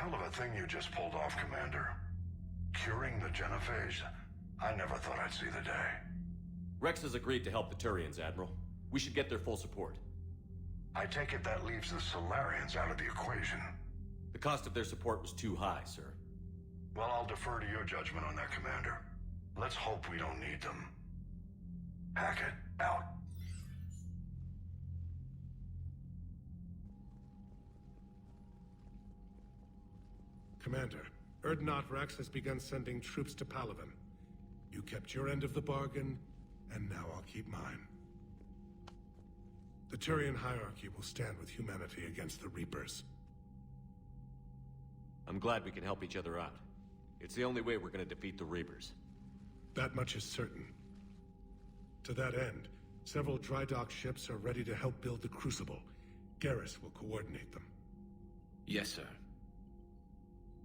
Hell of a thing you just pulled off, Commander. Curing the genophage? I never thought I'd see the day. Rex has agreed to help the Turians, Admiral. We should get their full support. I take it that leaves the Solarians out of the equation. The cost of their support was too high, sir. Well, I'll defer to your judgment on that, Commander. Let's hope we don't need them. Hackett, out. Commander, Urdnot Rex has begun sending troops to Palaven. You kept your end of the bargain, and now I'll keep mine. The Turian hierarchy will stand with humanity against the Reapers. I'm glad we can help each other out. It's the only way we're gonna defeat the Reapers. That much is certain. To that end, several dry dock ships are ready to help build the Crucible. Garrus will coordinate them. Yes, sir.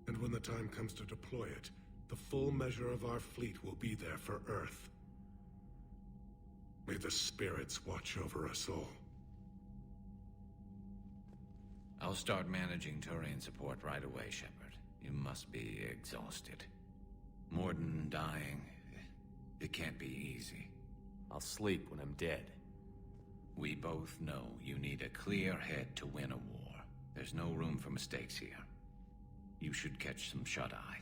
And when the time comes to deploy it, the full measure of our fleet will be there for Earth. May the spirits watch over us all. I'll start managing Turian support right away, Shepard. You must be exhausted. Morden dying, it can't be easy. I'll sleep when I'm dead. We both know you need a clear head to win a war. There's no room for mistakes here. You should catch some shut-eye.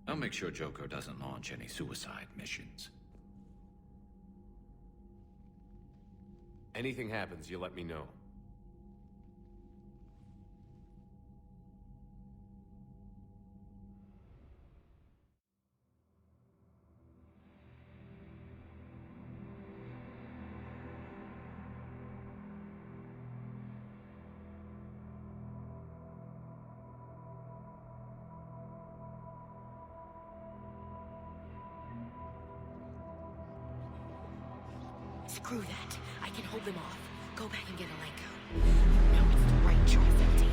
I'll make sure Joker doesn't launch any suicide missions. Anything happens, you let me know. Screw that. I can hold them off. Go back and get Alenko. You know it's the right choice, LT.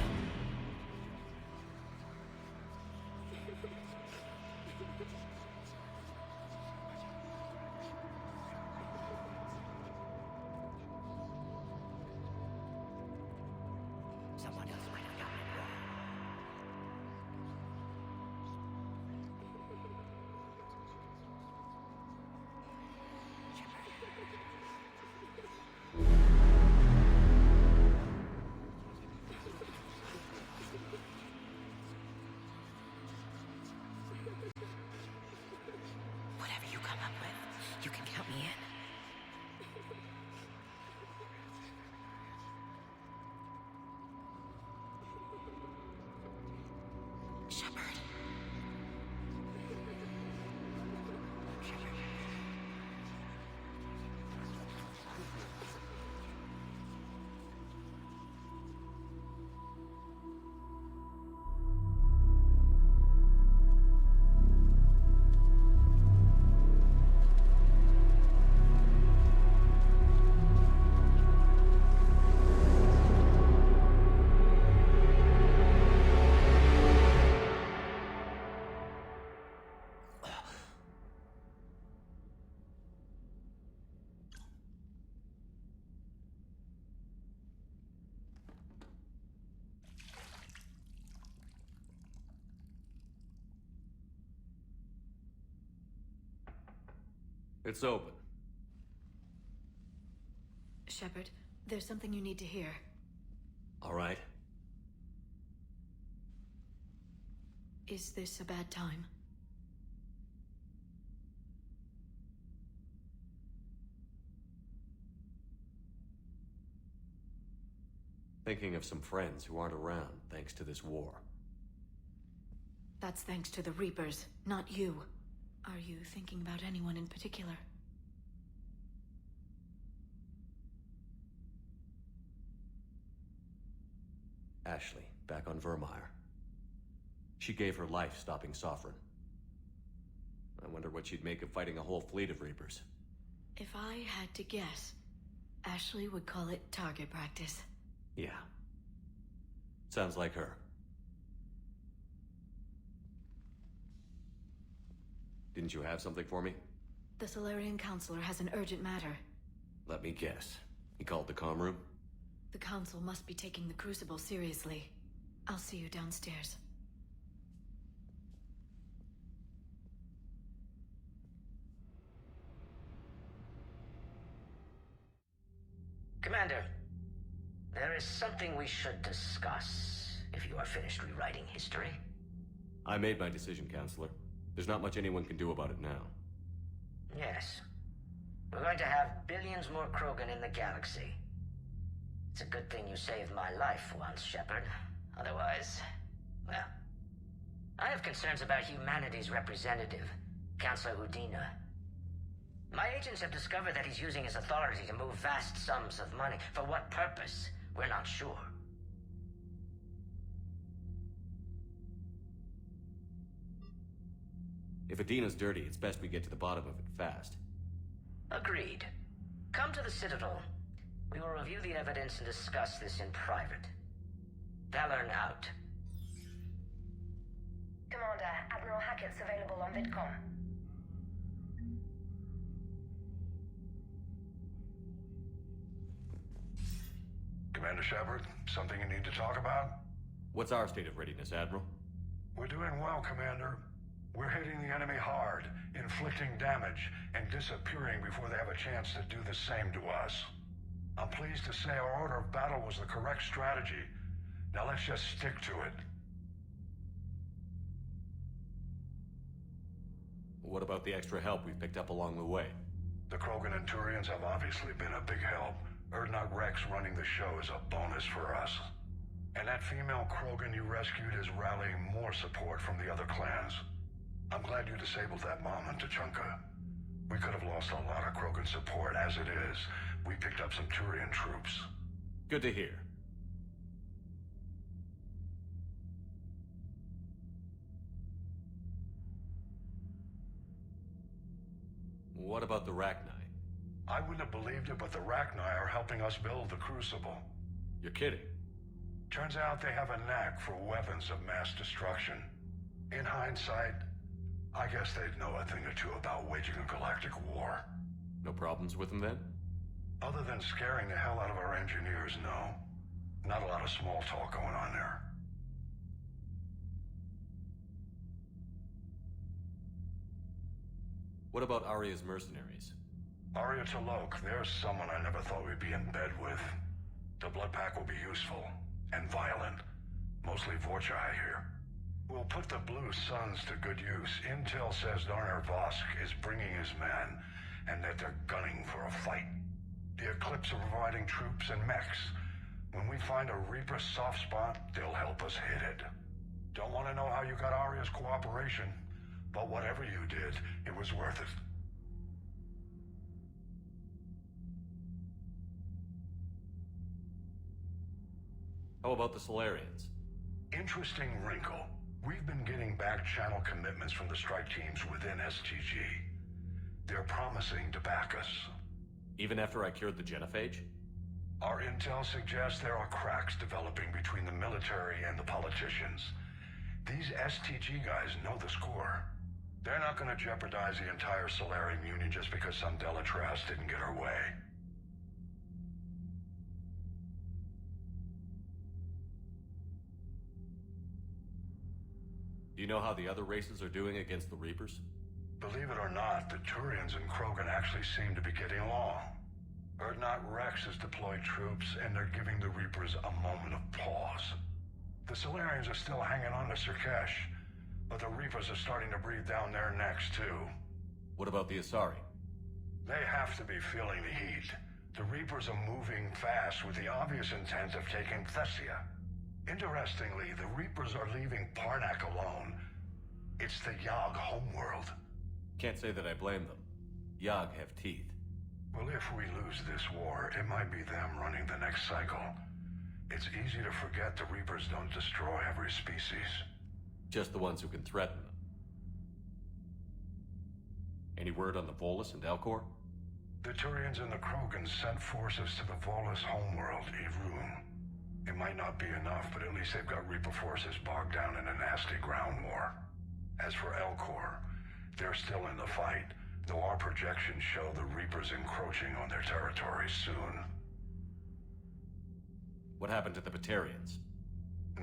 Someone else might have gotten it wrong. Whatever you come up with, you can count me in. Shepard. It's open. Shepard, there's something you need to hear. All right. Is this a bad time? Thinking of some friends who aren't around thanks to this war. That's thanks to the Reapers, not you. Are you thinking about anyone in particular? Ashley, back on Vermeer. She gave her life stopping Sovereign. I wonder what she'd make of fighting a whole fleet of Reapers. If I had to guess, Ashley would call it target practice. Yeah. Sounds like her. Didn't you have something for me? The Solarian Counselor has an urgent matter. Let me guess. He called the comm room? The Council must be taking the Crucible seriously. I'll see you downstairs. Commander, there is something we should discuss, if you are finished rewriting history. I made my decision, Counselor. There's not much anyone can do about it now. Yes. We're going to have billions more Krogan in the galaxy. It's a good thing you saved my life once, Shepard. Otherwise, well... I have concerns about humanity's representative, Counselor Udina. My agents have discovered that he's using his authority to move vast sums of money. For what purpose? We're not sure. If Adina's dirty, it's best we get to the bottom of it fast. Agreed. Come to the Citadel. We will review the evidence and discuss this in private. Valorn out. Commander, Admiral Hackett's available on VidCom. Commander Shepard, something you need to talk about? What's our state of readiness, Admiral? We're doing well, Commander. We're hitting the enemy hard, inflicting damage, and disappearing before they have a chance to do the same to us. I'm pleased to say our order of battle was the correct strategy. Now let's just stick to it. What about the extra help we've picked up along the way? The Krogan and Turians have obviously been a big help. Urdnot Rex running the show is a bonus for us. And that female Krogan you rescued is rallying more support from the other clans. I'm glad you disabled that bomb on Tuchanka. We could have lost a lot of Krogan support as it is. We picked up some Turian troops. Good to hear. What about the Rachni? I wouldn't have believed it, but the Rachni are helping us build the Crucible. You're kidding. Turns out they have a knack for weapons of mass destruction. In hindsight, I guess they'd know a thing or two about waging a galactic war. No problems with them then? Other than scaring the hell out of our engineers, no. Not a lot of small talk going on there. What about Arya's mercenaries? Arya T'Loak, there's someone I never thought we'd be in bed with. The blood pack will be useful, and violent. Mostly Vorcha, I hear. We'll put the Blue Suns to good use. Intel says Darner Vosk is bringing his men, and that they're gunning for a fight. The Eclipse are providing troops and mechs. When we find a Reaper soft spot, they'll help us hit it. Don't want to know how you got Arya's cooperation, but whatever you did, it was worth it. How about the Solarians? Interesting wrinkle. We've been getting back-channel commitments from the strike teams within STG. They're promising to back us. Even after I cured the genophage? Our intel suggests there are cracks developing between the military and the politicians. These STG guys know the score. They're not going to jeopardize the entire Solarian Union just because some Delatras didn't get her way. Do you know how the other races are doing against the Reapers? Believe it or not, the Turians and Krogan actually seem to be getting along. Urdnot Rex has deployed troops, and they're giving the Reapers a moment of pause. The Solarians are still hanging on to Surkesh, but the Reapers are starting to breathe down their necks, too. What about the Asari? They have to be feeling the heat. The Reapers are moving fast with the obvious intent of taking Thessia. Interestingly, the Reapers are leaving Parnak alone. It's the Yogg homeworld. Can't say that I blame them. Yogg have teeth. Well, if we lose this war, it might be them running the next cycle. It's easy to forget the Reapers don't destroy every species. Just the ones who can threaten them. Any word on the Volus and Elcor? The Turians and the Krogan sent forces to the Volus homeworld, Irun. It might not be enough, but at least they've got Reaper forces bogged down in a nasty ground war. As for Elcor, they're still in the fight, though our projections show the Reapers encroaching on their territory soon. What happened to the Batarians?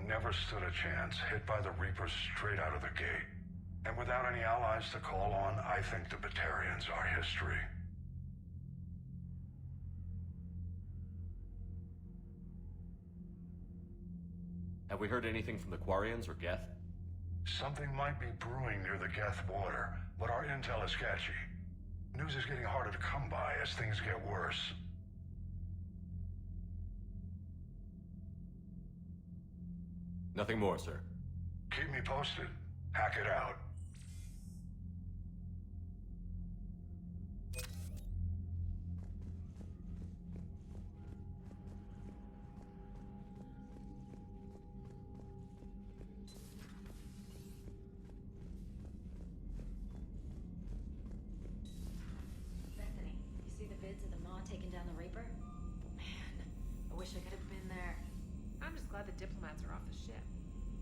Never stood a chance, hit by the Reapers straight out of the gate. And without any allies to call on, I think the Batarians are history. Have we heard anything from the Quarians or Geth? Something might be brewing near the Geth border, but our intel is sketchy. News is getting harder to come by as things get worse. Nothing more, sir. Keep me posted. Hack it out. Bethany, you see the vids of the Maw taking down the Reaper? Man, I wish I could have been there. I'm just glad the diplomats are off the ship.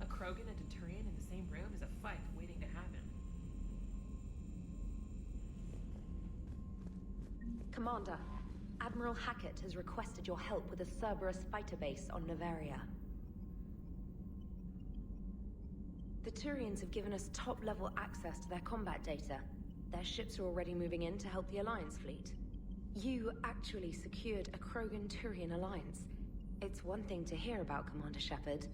A Krogan and a Turian in the same room is a fight waiting to happen. Commander, Admiral Hackett has requested your help with a Cerberus fighter base on Novaria. The Turians have given us top-level access to their combat data. Their ships are already moving in to help the Alliance fleet. You actually secured a Krogan-Turian alliance. It's one thing to hear about Commander Shepard.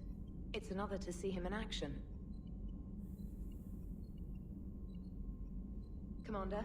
It's another to see him in action. Commander?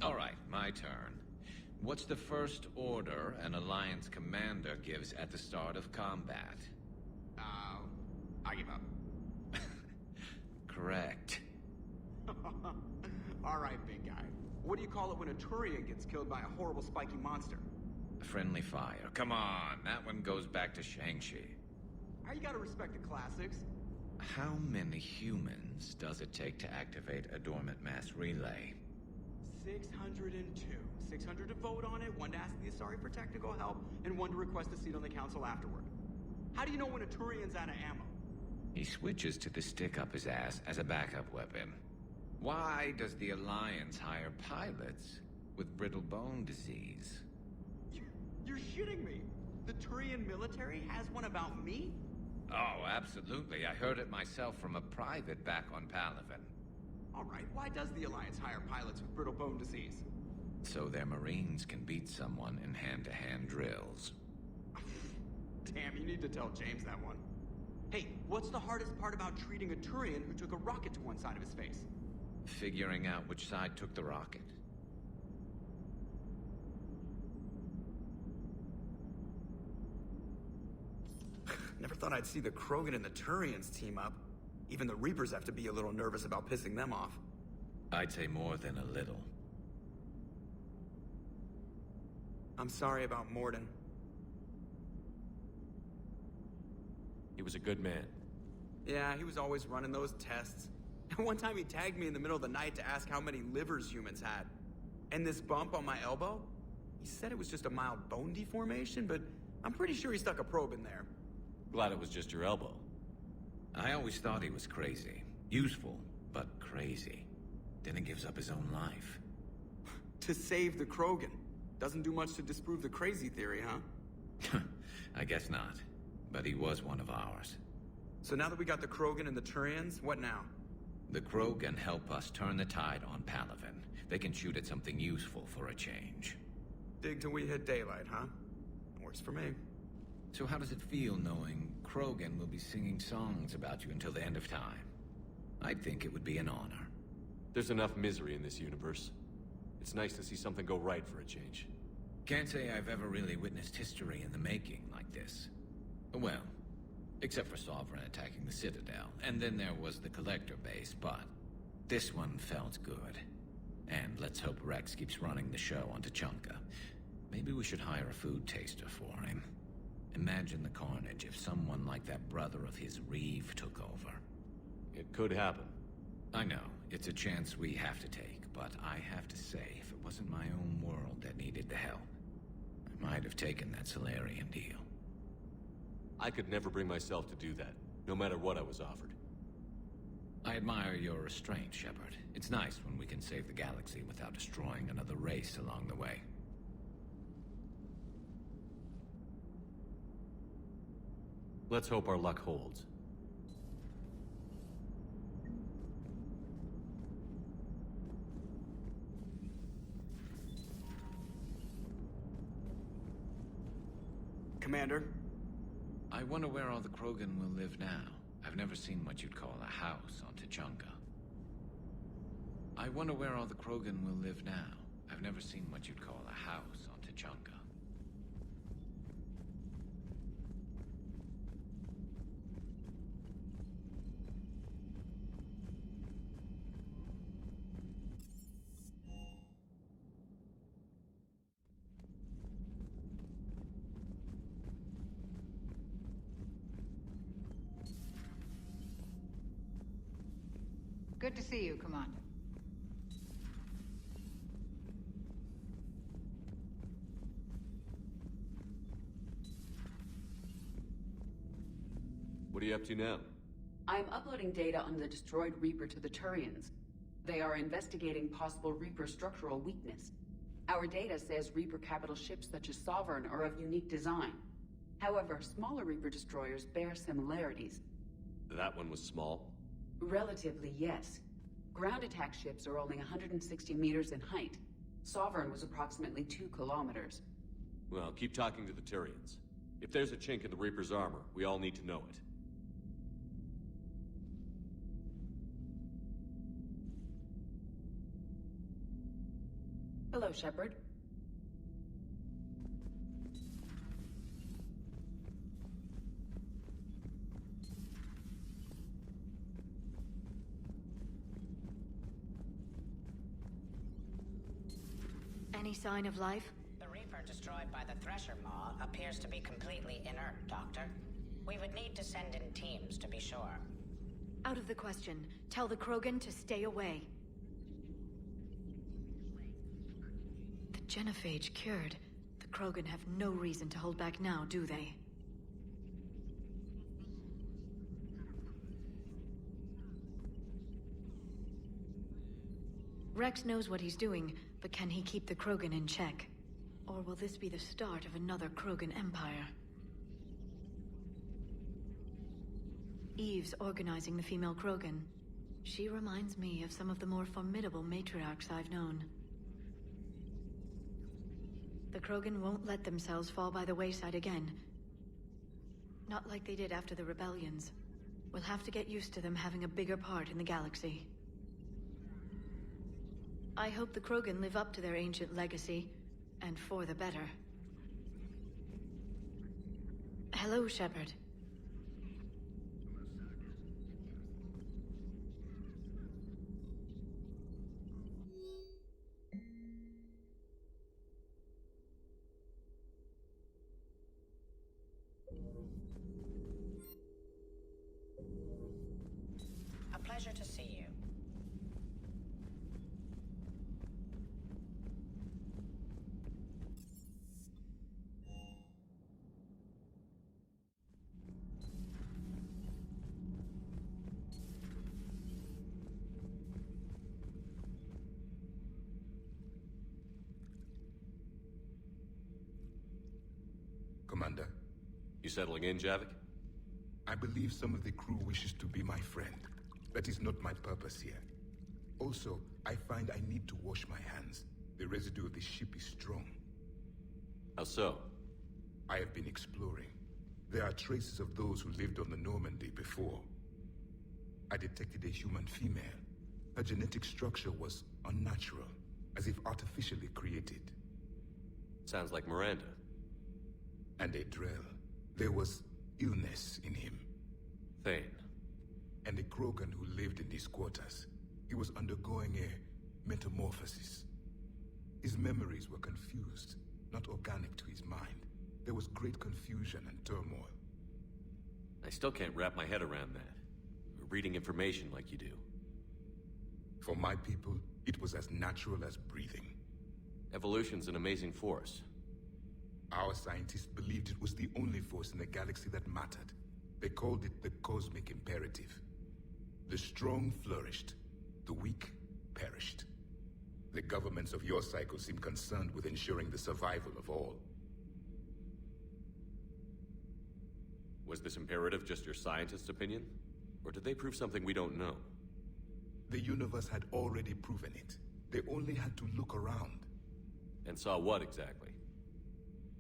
All right, my turn. What's the first order an Alliance commander gives at the start of combat? I give up. Correct. All right, big guy. What do you call it when a Turian gets killed by a horrible spiky monster? Friendly fire. Come on, that one goes back to Shang-Chi. You gotta respect the classics. How many humans does it take to activate a dormant mass relay? 602. 600 to vote on it, one to ask the Asari for technical help, and one to request a seat on the council afterward. How do you know when a Turian's out of ammo? He switches to the stick up his ass as a backup weapon. Why does the Alliance hire pilots with brittle bone disease? You're shitting me. The Turian military has one about me? Oh, absolutely. I heard it myself from a private back on Palaven. All right, why does the Alliance hire pilots with brittle bone disease? So their Marines can beat someone in hand-to-hand drills. Damn, you need to tell James that one. Hey, what's the hardest part about treating a Turian who took a rocket to one side of his face? Figuring out which side took the rocket. Never thought I'd see the Krogan and the Turians team up. Even the Reapers have to be a little nervous about pissing them off. I'd say more than a little. I'm sorry about Morden. He was a good man. Yeah, he was always running those tests. And one time he tagged me in the middle of the night to ask how many livers humans had. And this bump on my elbow? He said it was just a mild bone deformation, but I'm pretty sure he stuck a probe in there. Glad it was just your elbow. I always thought he was crazy. Useful, but crazy. Then he gives up his own life. To save the Krogan. Doesn't do much to disprove the crazy theory, huh? I guess not. But he was one of ours. So now that we got the Krogan and the Turians, what now? The Krogan help us turn the tide on Palaven. They can shoot at something useful for a change. Dig till we hit daylight, huh? Works for me. So how does it feel knowing Krogan will be singing songs about you until the end of time? I'd think it would be an honor. There's enough misery in this universe. It's nice to see something go right for a change. Can't say I've ever really witnessed history in the making like this. Well, except for Sovereign attacking the Citadel, and then there was the Collector base, but this one felt good. And let's hope Rex keeps running the show on Tuchanka. Maybe we should hire a food taster for him. Imagine the carnage if someone like that brother of his, Reeve, took over. It could happen. I know, it's a chance we have to take, but I have to say, if it wasn't my own world that needed the help, I might have taken that Solarian deal. I could never bring myself to do that, no matter what I was offered. I admire your restraint, Shepard. It's nice when we can save the galaxy without destroying another race along the way. Let's hope our luck holds. Commander? I wonder where all the Krogan will live now. I've never seen what you'd call a house on Tuchanka. I wonder where all the Krogan will live now. I've never seen what you'd call a house on Tuchanka. Good to see you, Commander. What are you up to now? I'm uploading data on the destroyed Reaper to the Turians. They are investigating possible Reaper structural weakness. Our data says Reaper capital ships such as Sovereign are of unique design. However, smaller Reaper destroyers bear similarities. That one was small? Relatively, yes. Ground attack ships are only 160 meters in height. Sovereign was approximately 2 kilometers. Well, keep talking to the Turians. If there's a chink in the Reaper's armor, we all need to know it. Hello, Shepard. Any sign of life? The Reaper destroyed by the Thresher Maw appears to be completely inert, Doctor. We would need to send in teams to be sure. Out of the question. Tell the Krogan to stay away. The genophage cured. The Krogan have no reason to hold back now, do they? Rex knows what he's doing, but can he keep the Krogan in check? Or will this be the start of another Krogan empire? Eve's organizing the female Krogan. She reminds me of some of the more formidable matriarchs I've known. The Krogan won't let themselves fall by the wayside again. Not like they did after the rebellions. We'll have to get used to them having a bigger part in the galaxy. I hope the Krogan live up to their ancient legacy, and for the better. Hello, Shepard. A pleasure to see you. Commander. You settling in, Javik? I believe some of the crew wishes to be my friend. That is not my purpose here. Also, I find I need to wash my hands. The residue of the ship is strong. How so? I have been exploring. There are traces of those who lived on the Normandy before. I detected a human female. Her genetic structure was unnatural, as if artificially created. Sounds like Miranda. And a Drell. There was illness in him. Thane. And a Krogan who lived in these quarters. He was undergoing a metamorphosis. His memories were confused, not organic to his mind. There was great confusion and turmoil. I still can't wrap my head around that. Reading information like you do. For my people, it was as natural as breathing. Evolution's an amazing force. Our scientists believed it was the only force in the galaxy that mattered. They called it the cosmic imperative. The strong flourished, the weak perished. The governments of your cycle seem concerned with ensuring the survival of all. Was this imperative just your scientist's opinion? Or did they prove something we don't know? The universe had already proven it. They only had to look around. And saw what exactly?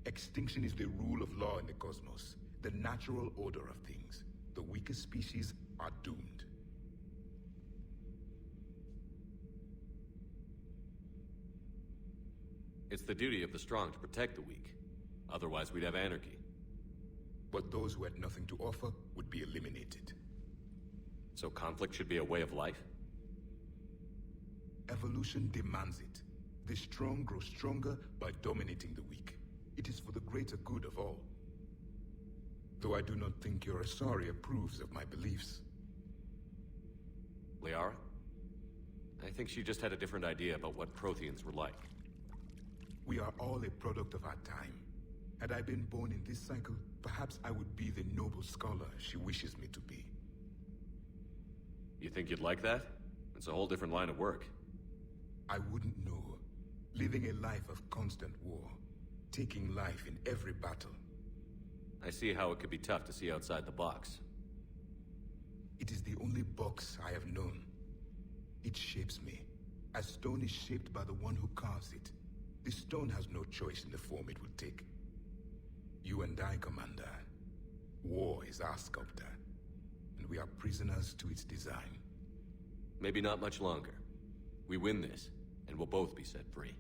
Extinction is the rule of law in the cosmos, the natural order of things. The weakest species are doomed. It's the duty of the strong to protect the weak. Otherwise, we'd have anarchy. But those who had nothing to offer would be eliminated. So conflict should be a way of life? Evolution demands it. The strong grow stronger by dominating the weak. It is for the greater good of all. Though I do not think your Asari approves of my beliefs. Liara? I think she just had a different idea about what Protheans were like. We are all a product of our time. Had I been born in this cycle, perhaps I would be the noble scholar she wishes me to be. You think you'd like that? It's a whole different line of work. I wouldn't know. Living a life of constant war. Taking life in every battle. I see how it could be tough to see outside the box. It is the only box I have known. It shapes me, as stone is shaped by the one who carves it. The stone has no choice in the form it will take. You and I, Commander. War is our sculptor, and we are prisoners to its design. Maybe not much longer. We win this, and we'll both be set free.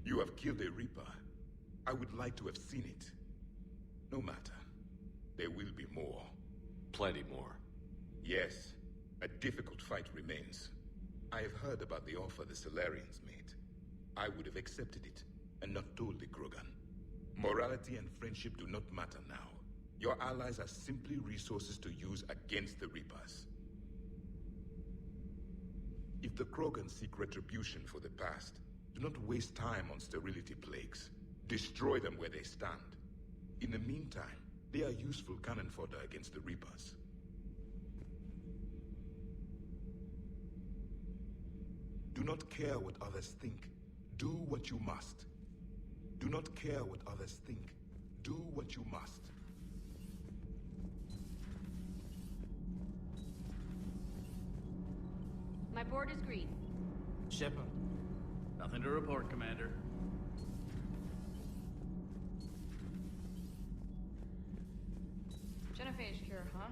You have killed a Reaper. I would like to have seen it. No matter. There will be more. Plenty more. Yes. A difficult fight remains. I have heard about the offer the Solarians made. I would have accepted it, and not told the Krogan. Morality and friendship do not matter now. Your allies are simply resources to use against the Reapers. If the Krogan seek retribution for the past, do not waste time on sterility plagues. Destroy them where they stand. In the meantime, they are useful cannon fodder against the Reapers. Do not care what others think. Do what you must. Do not care what others think. Do what you must. My board is green. Shepard. Nothing to report, Commander. Genophage cure, huh?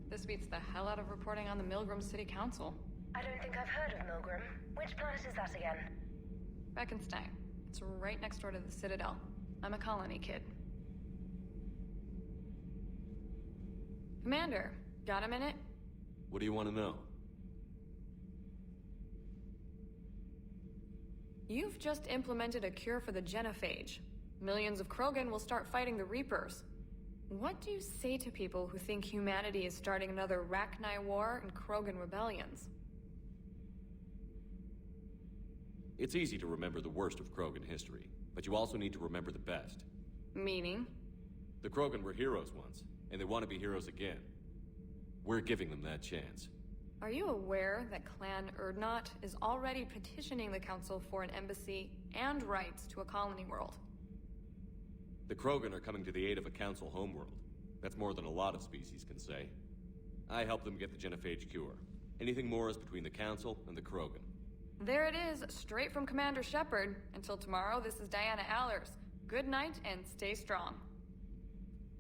This beats the hell out of reporting on the Milgram City Council. I don't think I've heard of Milgram. Which planet is that again? Beckenstein. It's right next door to the Citadel. I'm a colony kid. Commander, got a minute? What do you want to know? You've just implemented a cure for the genophage. Millions of Krogan will start fighting the Reapers. What do you say to people who think humanity is starting another Rachni War and Krogan rebellions? It's easy to remember the worst of Krogan history, but you also need to remember the best. Meaning? The Krogan were heroes once, and they want to be heroes again. We're giving them that chance. Are you aware that Clan Urdnot is already petitioning the Council for an embassy and rights to a colony world? The Krogan are coming to the aid of a Council homeworld. That's more than a lot of species can say. I helped them get the genophage cure. Anything more is between the Council and the Krogan. There it is, straight from Commander Shepard. Until tomorrow, this is Diana Allers. Good night and stay strong.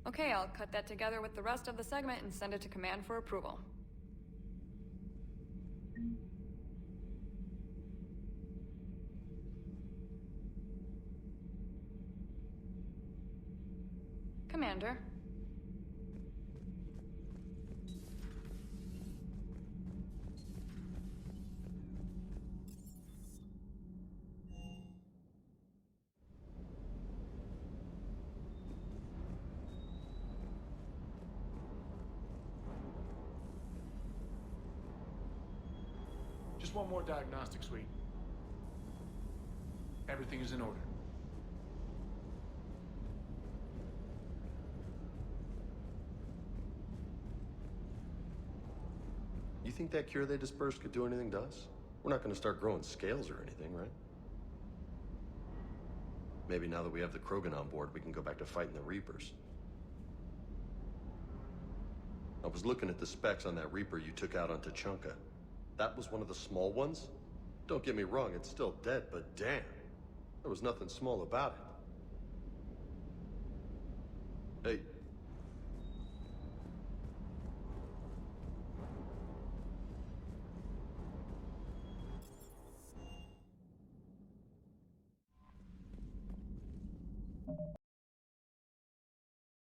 Okay, I'll cut that together with the rest of the segment and send it to Command for approval. Commander. Just one more diagnostic suite. Everything is in order. You think that cure they dispersed could do anything to us? We're not going to start growing scales or anything, right? Maybe now that we have the Krogan on board, we can go back to fighting the Reapers. I was looking at the specs on that Reaper you took out on Tuchanka. That was one of the small ones? Don't get me wrong, it's still dead, but damn. There was nothing small about it. Hey,